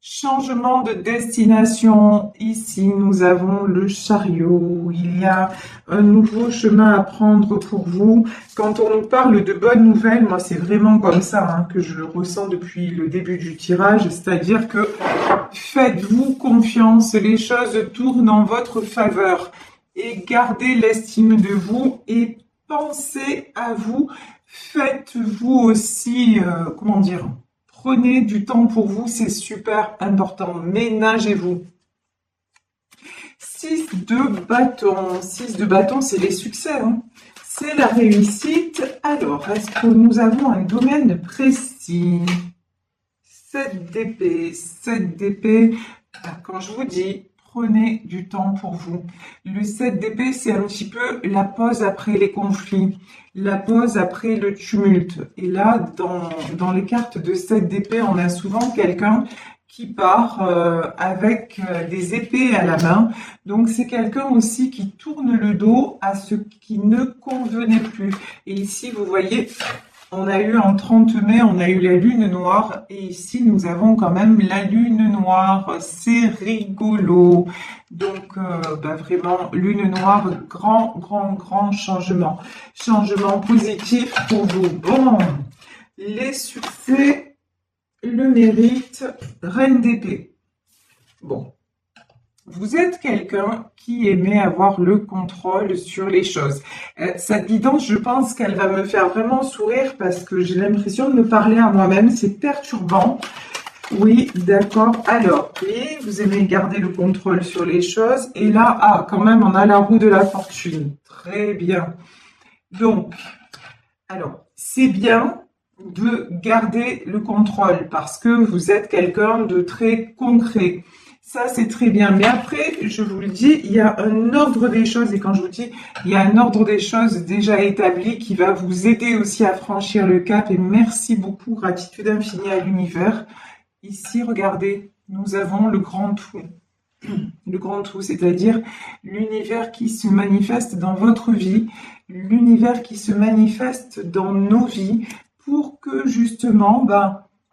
Changement de destination. Ici, nous avons le chariot. Il y a un nouveau chemin à prendre pour vous. Quand on nous parle de bonnes nouvelles, moi, c'est vraiment comme ça que je le ressens depuis le début du tirage. C'est-à-dire que faites-vous confiance. Les choses tournent en votre faveur. Et gardez l'estime de vous et pensez à vous. Faites-vous aussi, comment dire, prenez du temps pour vous, c'est super important. Ménagez-vous. 6 de bâton. 6 de bâton, c'est les succès. C'est la réussite. Alors, est-ce que nous avons un domaine précis? 7 d'épée. 7 d'épée. Quand je vous dis, prenez du temps pour vous. Le 7 d'épée, c'est un petit peu la pause après les conflits, la pause après le tumulte. Et là, dans les cartes de 7 d'épée, on a souvent quelqu'un qui part avec des épées à la main. Donc, c'est quelqu'un aussi qui tourne le dos à ce qui ne convenait plus. Et ici, vous voyez, on a eu en 30 mai, on a eu la lune noire et ici nous avons quand même la lune noire, c'est rigolo. Donc vraiment lune noire, grand changement. Changement positif pour vous. Bon, les succès, le mérite, reine d'épée. Bon. Vous êtes quelqu'un qui aimait avoir le contrôle sur les choses. Cette guidance, je pense qu'elle va me faire vraiment sourire parce que j'ai l'impression de me parler à moi-même. C'est perturbant. Oui, d'accord. Alors, et vous aimez garder le contrôle sur les choses. Et là, quand même, on a la roue de la fortune. Très bien. Donc, alors, c'est bien de garder le contrôle parce que vous êtes quelqu'un de très concret. Ça, c'est très bien. Mais après, je vous le dis, il y a un ordre des choses. Et quand je vous dis, il y a un ordre des choses déjà établi qui va vous aider aussi à franchir le cap. Et merci beaucoup, gratitude infinie à l'univers. Ici, regardez, nous avons le grand tout. Le grand tout, c'est-à-dire l'univers qui se manifeste dans votre vie, l'univers qui se manifeste dans nos vies pour que justement,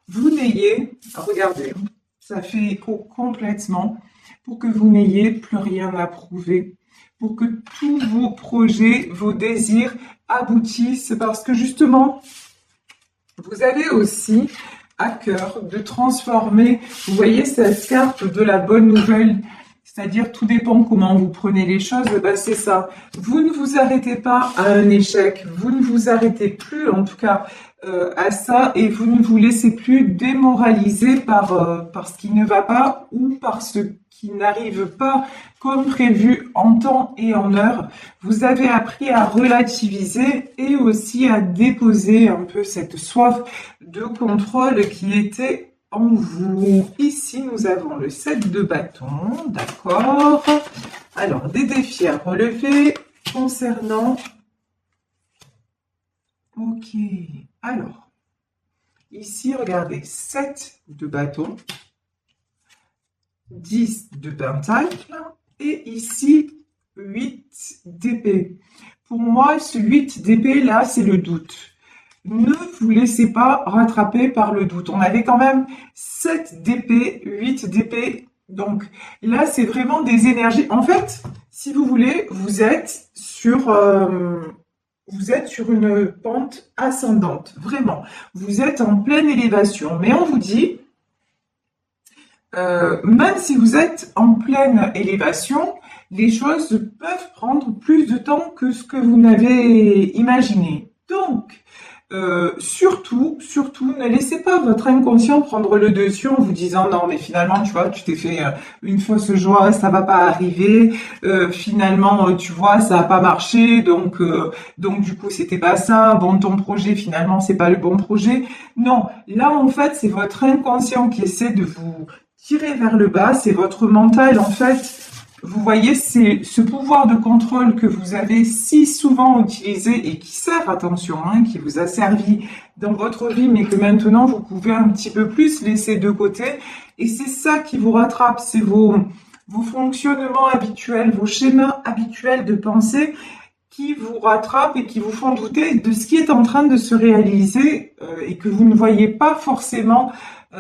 vous n'ayez, regardez, ça fait écho complètement, pour que vous n'ayez plus rien à prouver, pour que tous vos projets, vos désirs aboutissent, parce que justement, vous avez aussi à cœur de transformer, vous voyez cette carte de la bonne nouvelle, c'est-à-dire tout dépend comment vous prenez les choses, c'est ça. Vous ne vous arrêtez pas à un échec, vous ne vous arrêtez plus en tout cas à ça et vous ne vous laissez plus démoraliser par ce qui ne va pas ou par ce qui n'arrive pas comme prévu en temps et en heure. Vous avez appris à relativiser et aussi à déposer un peu cette soif de contrôle qui était en vous. Ici, nous avons le 7 de bâton, d'accord. Alors, des défis à relever concernant... Ok, alors, ici, regardez, 7 de bâton, 10 de pentacle, et ici, 8 d'épée. Pour moi, ce 8 d'épée, là, c'est le doute. Ne vous laissez pas rattraper par le doute. On avait quand même 7 d'épée, 8 d'épée. Donc là, c'est vraiment des énergies. En fait, si vous voulez, vous êtes sur une pente ascendante. Vraiment. Vous êtes en pleine élévation. Mais on vous dit, même si vous êtes en pleine élévation, les choses peuvent prendre plus de temps que ce que vous n'avez imaginé. Donc, surtout, ne laissez pas votre inconscient prendre le dessus en vous disant non mais finalement tu vois tu t'es fait une fausse joie, ça va pas arriver, finalement tu vois ça a pas marché donc du coup c'était pas ça, bon ton projet finalement c'est pas le bon projet. Non, là en fait c'est votre inconscient qui essaie de vous tirer vers le bas, c'est votre mental en fait. Vous voyez, c'est ce pouvoir de contrôle que vous avez si souvent utilisé et qui sert, attention, qui vous a servi dans votre vie, mais que maintenant vous pouvez un petit peu plus laisser de côté. Et c'est ça qui vous rattrape, c'est vos fonctionnements habituels, vos schémas habituels de pensée qui vous rattrapent et qui vous font douter de ce qui est en train de se réaliser et que vous ne voyez pas forcément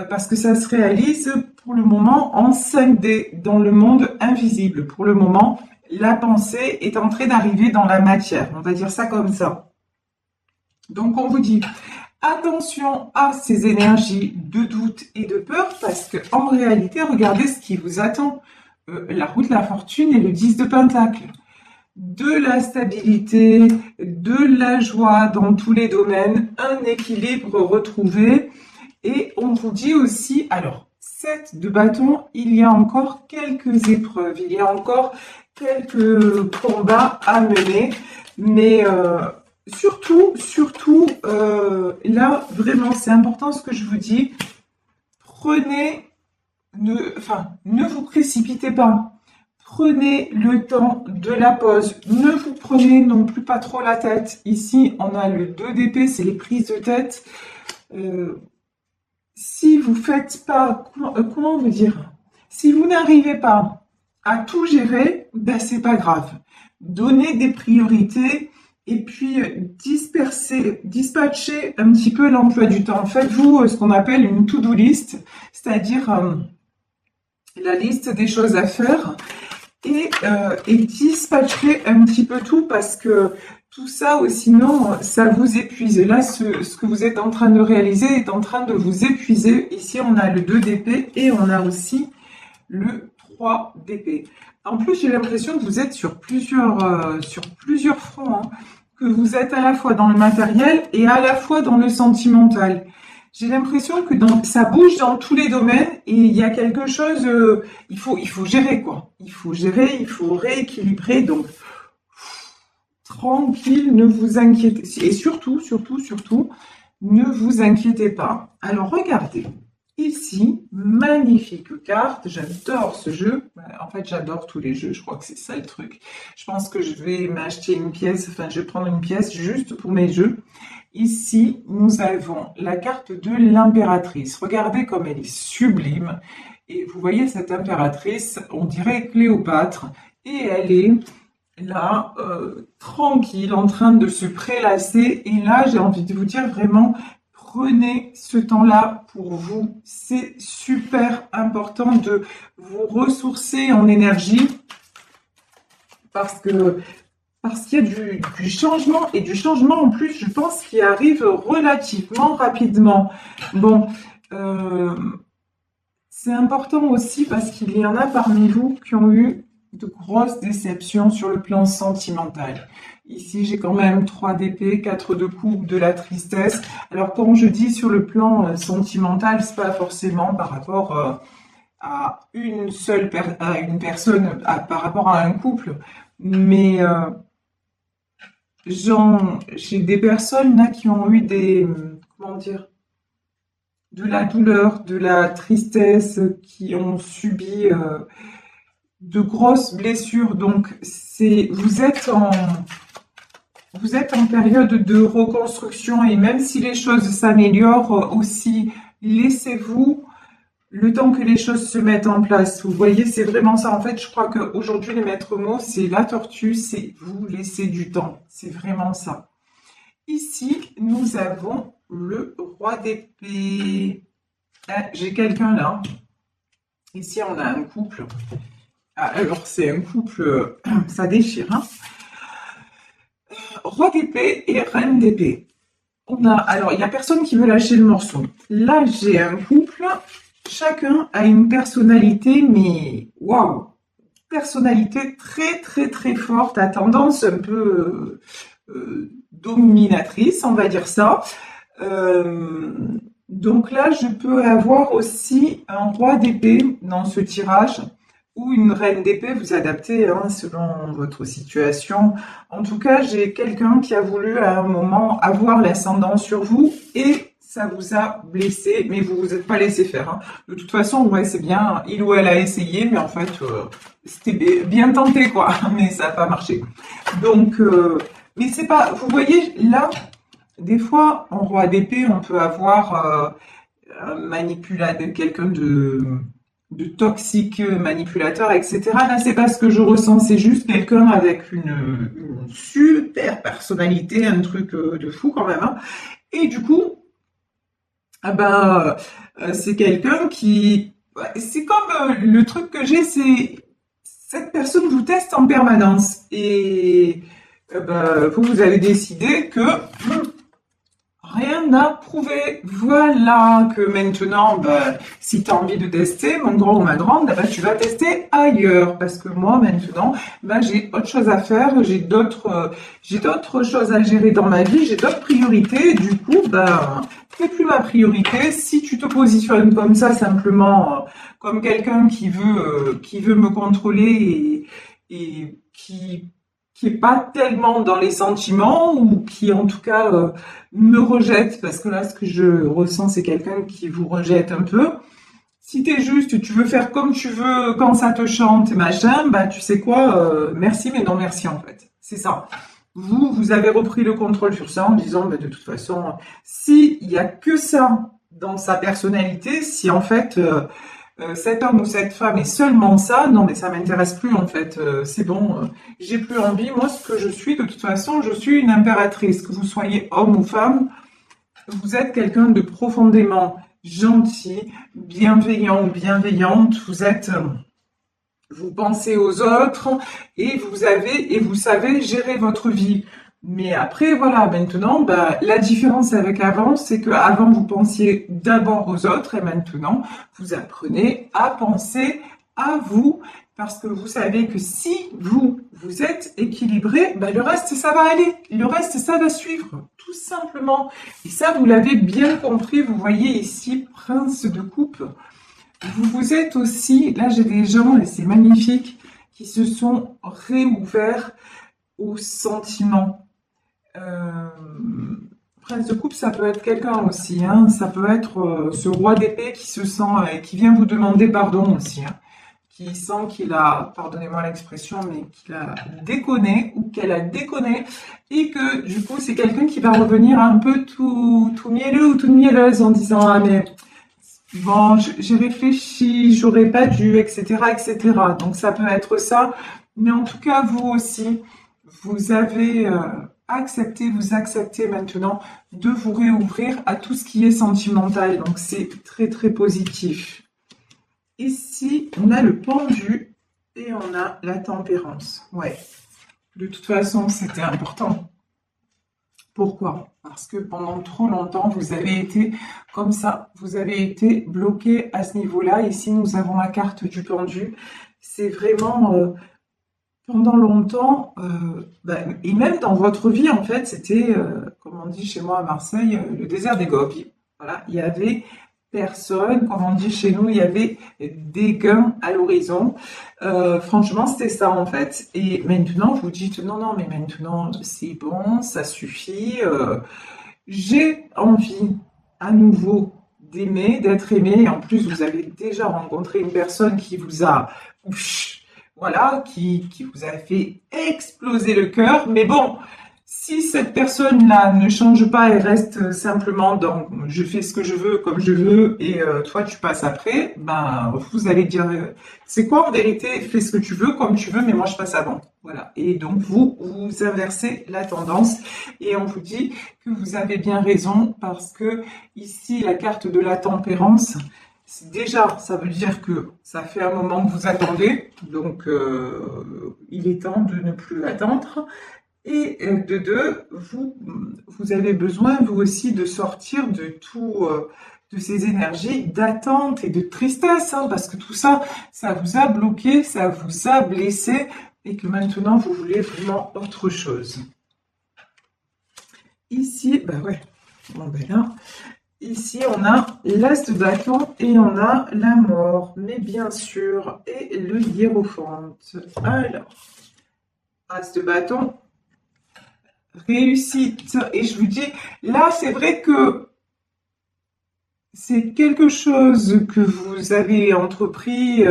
parce que ça se réalise pour le moment en 5D, dans le monde invisible. Pour le moment, la pensée est en train d'arriver dans la matière, on va dire ça comme ça. Donc on vous dit, attention à ces énergies de doute et de peur, parce que en réalité, regardez ce qui vous attend. La roue de la fortune et le 10 de Pentacle. De la stabilité, de la joie dans tous les domaines, un équilibre retrouvé. Et on vous dit aussi, alors, 7 de bâton, il y a encore quelques épreuves, il y a encore quelques combats à mener, mais surtout, là, vraiment, c'est important ce que je vous dis, ne vous précipitez pas. Prenez le temps de la pause. Ne vous prenez non plus pas trop la tête. Ici, on a le 2 d'épée, c'est les prises de tête. Si vous faites pas, comment vous dire, si vous n'arrivez pas à tout gérer, ben c'est pas grave. Donnez des priorités et puis dispatcher un petit peu l'emploi du temps. Faites-vous ce qu'on appelle une to-do list, c'est-à-dire la liste des choses à faire et dispatcher un petit peu tout parce que tout ça, sinon, ça vous épuise. Et là, ce que vous êtes en train de réaliser est en train de vous épuiser. Ici, on a le 2 d'épée et on a aussi le 3 d'épée. En plus, j'ai l'impression que vous êtes sur plusieurs fronts, hein, que vous êtes à la fois dans le matériel et à la fois dans le sentimental. J'ai l'impression que ça bouge dans tous les domaines et il y a quelque chose, il faut gérer quoi. Il faut gérer, il faut rééquilibrer. Donc, tranquille, ne vous inquiétez. Et surtout, ne vous inquiétez pas. Alors, regardez. Ici, magnifique carte. J'adore ce jeu. En fait, j'adore tous les jeux. Je crois que c'est ça le truc. Je pense que je vais m'acheter une pièce. Enfin, je vais prendre une pièce juste pour mes jeux. Ici, nous avons la carte de l'impératrice. Regardez comme elle est sublime. Et vous voyez cette impératrice, on dirait Cléopâtre. Et elle est là, tranquille, en train de se prélasser. Et là, j'ai envie de vous dire vraiment, prenez ce temps-là pour vous. C'est super important de vous ressourcer en énergie parce qu'il y a du changement et du changement en plus, je pense, qui arrive relativement rapidement. Bon, c'est important aussi parce qu'il y en a parmi vous qui ont eu de grosses déceptions sur le plan sentimental. Ici, j'ai quand même 3 d'épée, 4 de coupe, de la tristesse. Alors, quand je dis sur le plan sentimental, c'est pas forcément par rapport à une personne, par rapport à un couple, mais j'ai des personnes là qui ont eu de la douleur, de la tristesse, qui ont subi de grosses blessures. Donc, vous êtes en période de reconstruction et même si les choses s'améliorent aussi, laissez-vous le temps que les choses se mettent en place. Vous voyez, c'est vraiment ça. En fait, je crois qu'aujourd'hui, les maîtres mots, c'est la tortue, c'est vous laisser du temps. C'est vraiment ça. Ici, nous avons le roi d'épée. J'ai quelqu'un là. Ici, on a un couple. Alors, c'est un couple, ça déchire. Hein. Roi d'épée et reine d'épée. Alors, il n'y a personne qui veut lâcher le morceau. Là, j'ai un couple. Chacun a une personnalité, mais waouh! Personnalité très, très, très forte, à tendance un peu dominatrice, on va dire ça. Donc là, je peux avoir aussi un roi d'épée dans ce tirage ou une reine d'épée, vous adaptez hein, selon votre situation. En tout cas, j'ai quelqu'un qui a voulu à un moment avoir l'ascendant sur vous et ça vous a blessé, mais vous vous êtes pas laissé faire. Hein. De toute façon, ouais, c'est bien, il ou elle a essayé, mais en fait, c'était bien tenté, quoi, mais ça n'a pas marché. Donc, mais c'est pas, vous voyez, là, des fois, en roi d'épée, on peut avoir un manipulateur, quelqu'un de toxique, manipulateur, etc. Là, c'est pas ce que je ressens, c'est juste quelqu'un avec une super personnalité, un truc de fou quand même. Hein. Et du coup, Ah ben, c'est quelqu'un qui... C'est comme le truc que j'ai, c'est... Cette personne vous teste en permanence. Et ben, vous avez décidé que rien n'a prouvé. Voilà que maintenant, bah, si tu as envie de tester, mon grand ou ma grande, bah, tu vas tester ailleurs. Parce que moi, maintenant, bah, j'ai autre chose à faire, j'ai d'autres choses à gérer dans ma vie, j'ai d'autres priorités. Du coup, bah, c'est plus ma priorité. Si tu te positionnes comme ça, simplement, comme quelqu'un qui veut me contrôler et qui est pas tellement dans les sentiments ou qui, en tout cas, me rejette, parce que là, ce que je ressens, c'est quelqu'un qui vous rejette un peu. Si t'es juste, tu veux faire comme tu veux, quand ça te chante, machin, bah tu sais quoi, merci mais non merci en fait. C'est ça. Vous avez repris le contrôle sur ça en disant, bah, de toute façon, si il y a que ça dans sa personnalité, si en fait cet homme ou cette femme est seulement ça, non mais ça m'intéresse plus en fait, c'est bon, j'ai plus envie. Moi, ce que je suis, de toute façon, je suis une impératrice, que vous soyez homme ou femme. Vous êtes quelqu'un de profondément gentil, bienveillant ou bienveillante. Vous pensez aux autres et vous savez gérer votre vie. Mais après, voilà, maintenant, bah, la différence avec avant, c'est que avant vous pensiez d'abord aux autres et maintenant, vous apprenez à penser à vous parce que vous savez que si vous êtes équilibré, bah, le reste, ça va aller. Le reste, ça va suivre, tout simplement. Et ça, vous l'avez bien compris. Vous voyez ici, prince de coupe. Vous êtes aussi, là j'ai des gens, et c'est magnifique, qui se sont réouverts aux sentiments. Euh, Prince de coupe, ça peut être quelqu'un aussi, hein. Ça peut être ce roi d'épée qui se sent, qui vient vous demander pardon aussi, hein. Qui sent qu'il a, pardonnez-moi l'expression, mais qu'il a déconné ou qu'elle a déconné et que du coup c'est quelqu'un qui va revenir un peu tout mielleux ou toute mielleuse en disant ah mais bon, j'ai réfléchi, j'aurais pas dû, etc., etc. Donc ça peut être ça, mais en tout cas vous aussi, vous avez accepté, vous acceptez maintenant de vous réouvrir à tout ce qui est sentimental. Donc c'est très très positif. Ici, on a le pendu et on a la tempérance. Ouais. De toute façon, c'était important. Pourquoi? Parce que pendant trop longtemps, vous avez été comme ça. Vous avez été bloqué à ce niveau-là. Ici, nous avons la carte du pendu. C'est vraiment pendant longtemps, et même dans votre vie, en fait, c'était, comme on dit chez moi à Marseille, le désert des Gobi. Voilà, il y avait personne, comme on dit chez nous, il y avait des gains à l'horizon. Franchement, c'était ça en fait. Et maintenant, vous dites non, non, mais maintenant, c'est bon, ça suffit. J'ai envie à nouveau d'aimer, d'être aimé. Et en plus, vous avez déjà rencontré une personne qui vous a, voilà, qui vous a fait exploser le cœur. Mais bon, si cette personne-là ne change pas et reste simplement dans je fais ce que je veux comme je veux et toi tu passes après, ben vous allez dire c'est quoi en vérité, fais ce que tu veux comme tu veux mais moi je passe avant. Voilà. Et donc vous inversez la tendance et on vous dit que vous avez bien raison parce que ici la carte de la tempérance, déjà ça veut dire que ça fait un moment que vous attendez, donc il est temps de ne plus attendre. Et de deux, vous avez besoin, vous aussi, de sortir de tout, de ces énergies d'attente et de tristesse, hein, parce que tout ça, ça vous a bloqué, ça vous a blessé, et que maintenant, vous voulez vraiment autre chose. Ici, ben ouais, bon ben là, ici, on a l'as de bâton et on a la mort, mais bien sûr, et le hiérophante. Alors, as de bâton, réussite. Et je vous dis, là, c'est vrai que c'est quelque chose que vous avez entrepris.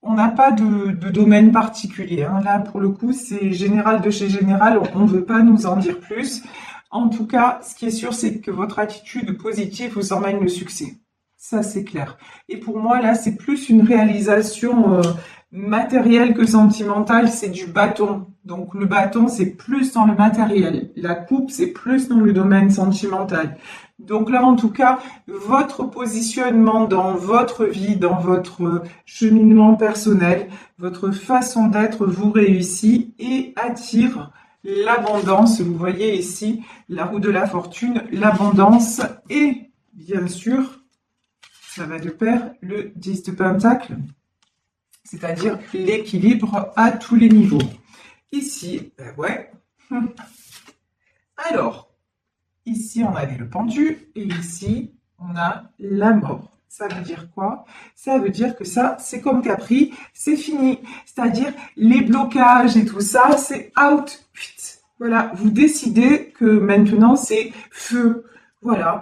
On n'a pas de domaine particulier, hein. Là, pour le coup, c'est général de chez général. On ne veut pas nous en dire plus. En tout cas, ce qui est sûr, c'est que votre attitude positive vous emmène le succès. Ça, c'est clair. Et pour moi, là, c'est plus une réalisation matérielle que sentimentale. C'est du bâton. Donc le bâton, c'est plus dans le matériel. La coupe, c'est plus dans le domaine sentimental. Donc là, en tout cas, votre positionnement dans votre vie, dans votre cheminement personnel, votre façon d'être vous réussit et attire l'abondance. Vous voyez ici la roue de la fortune, l'abondance et bien sûr, ça va de pair, le 10 de Pentacle, c'est-à-dire l'équilibre à tous les niveaux. Ici, ben ouais. Alors, ici, on avait le pendu et ici, on a la mort. Ça veut dire quoi? Ça veut dire que ça, c'est comme Capri, c'est fini. C'est-à-dire, les blocages et tout ça, c'est out. Voilà, vous décidez que maintenant, c'est feu. Voilà,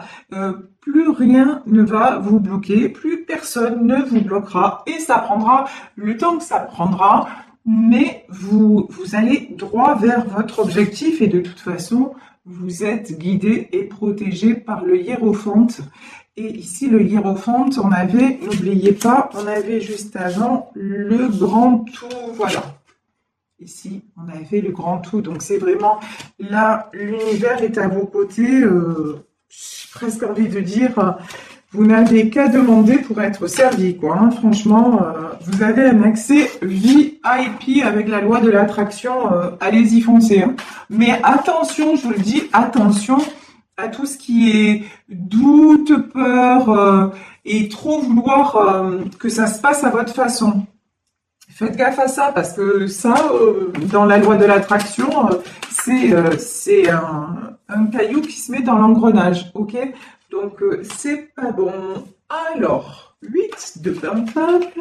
plus rien ne va vous bloquer, plus personne ne vous bloquera et ça prendra le temps que ça prendra, mais vous allez droit vers votre objectif et de toute façon, vous êtes guidé et protégé par le hiérophante. Et ici, le hiérophante, on avait, n'oubliez pas, on avait juste avant le grand tout, voilà. Ici, on avait le grand tout, donc c'est vraiment, là, l'univers est à vos côtés, j'ai presque envie de dire, vous n'avez qu'à demander pour être servi, quoi. Hein. Franchement, vous avez un accès VIP avec la loi de l'attraction. Allez-y, foncez. Hein. Mais attention, je vous le dis, attention à tout ce qui est doute, peur et trop vouloir que ça se passe à votre façon. Faites gaffe à ça parce que ça, dans la loi de l'attraction, c'est un caillou qui se met dans l'engrenage, ok? Donc, c'est pas bon. Alors, 8 de Pentacle.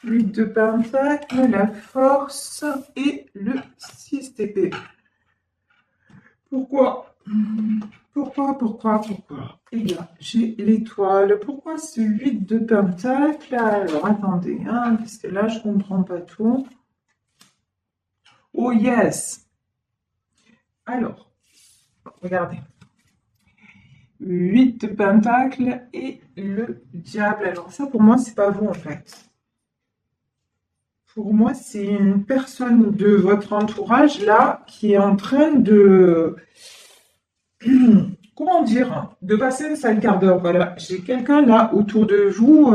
8 de Pentacle, la force et le 6 d'épée. Pourquoi? Pourquoi? Et là, j'ai l'étoile. Pourquoi ce 8 de Pentacle? Alors, attendez, hein, parce que là, je comprends pas tout. Oh, yes! Alors, regardez. 8 de Pentacle et le diable. Alors ça, pour moi, c'est pas vous, en fait. Pour moi, c'est une personne de votre entourage, là, qui est en train de... Comment dire? De passer un sale quart d'heure. Voilà. J'ai quelqu'un, là, autour de vous...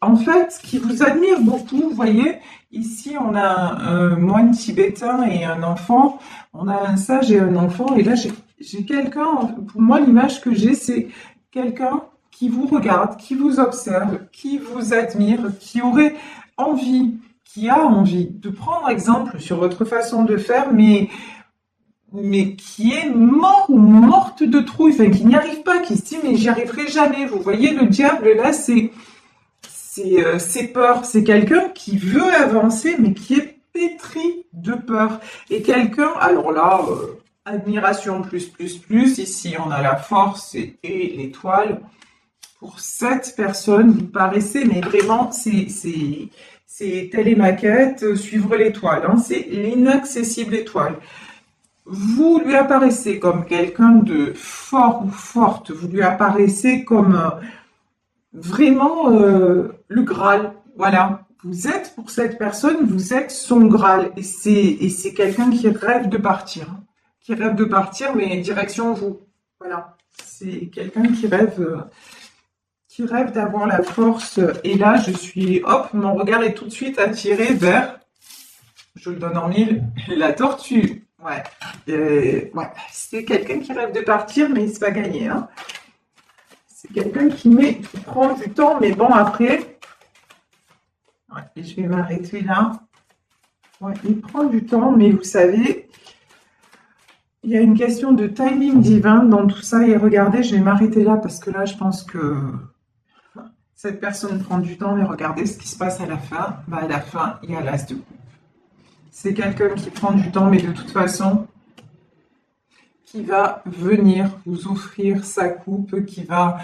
en fait, qui vous admire beaucoup, vous voyez, ici on a un moine tibétain et un enfant, on a un sage et un enfant, et là j'ai quelqu'un, pour moi l'image que j'ai, c'est quelqu'un qui vous regarde, qui vous observe, qui vous admire, qui aurait envie, qui a envie de prendre exemple sur votre façon de faire, mais qui est mort ou morte de trouille, enfin qui n'y arrive pas, qui se dit mais j'y arriverai jamais. Vous voyez, le diable là, c'est peur, c'est quelqu'un qui veut avancer mais qui est pétri de peur. Et quelqu'un, alors là, admiration plus, ici on a la force et l'étoile. Pour cette personne, vous paraissez, mais vraiment, c'est télémaquette, suivre l'étoile, hein, c'est l'inaccessible étoile. Vous lui apparaissez comme quelqu'un de fort ou forte, vous lui apparaissez comme... vraiment le Graal, voilà. Vous êtes pour cette personne, vous êtes son Graal. Et c'est quelqu'un qui rêve de partir. Qui rêve de partir, mais direction vous. Voilà. C'est quelqu'un qui rêve d'avoir la force. Et là, je suis, hop, mon regard est tout de suite attiré vers, je le donne en mille, la tortue. Ouais. Ouais. C'est quelqu'un qui rêve de partir, mais c'est pas gagné, hein. C'est quelqu'un qui prend du temps, mais bon, après, ouais, je vais m'arrêter là. Ouais, il prend du temps, mais vous savez, il y a une question de timing divin dans tout ça. Et regardez, je vais m'arrêter là parce que là, je pense que cette personne prend du temps, mais regardez ce qui se passe à la fin. Bah, à la fin, il y a l'as de coupe. C'est quelqu'un qui prend du temps, mais de toute façon, qui va venir vous offrir sa coupe, qui va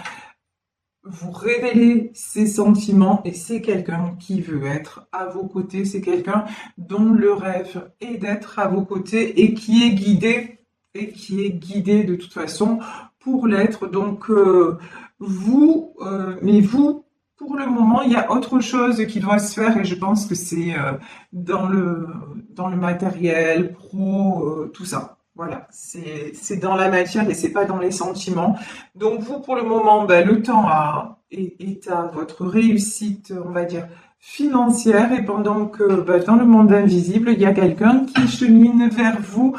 vous révéler ses sentiments, et c'est quelqu'un qui veut être à vos côtés, c'est quelqu'un dont le rêve est d'être à vos côtés et qui est guidé de toute façon pour l'être. Donc vous, pour le moment, il y a autre chose qui doit se faire et je pense que c'est dans le matériel pro, tout ça. Voilà, c'est dans la matière et c'est pas dans les sentiments. Donc vous, pour le moment, ben, le temps est à votre réussite, on va dire, financière et pendant que ben, dans le monde invisible, il y a quelqu'un qui chemine vers vous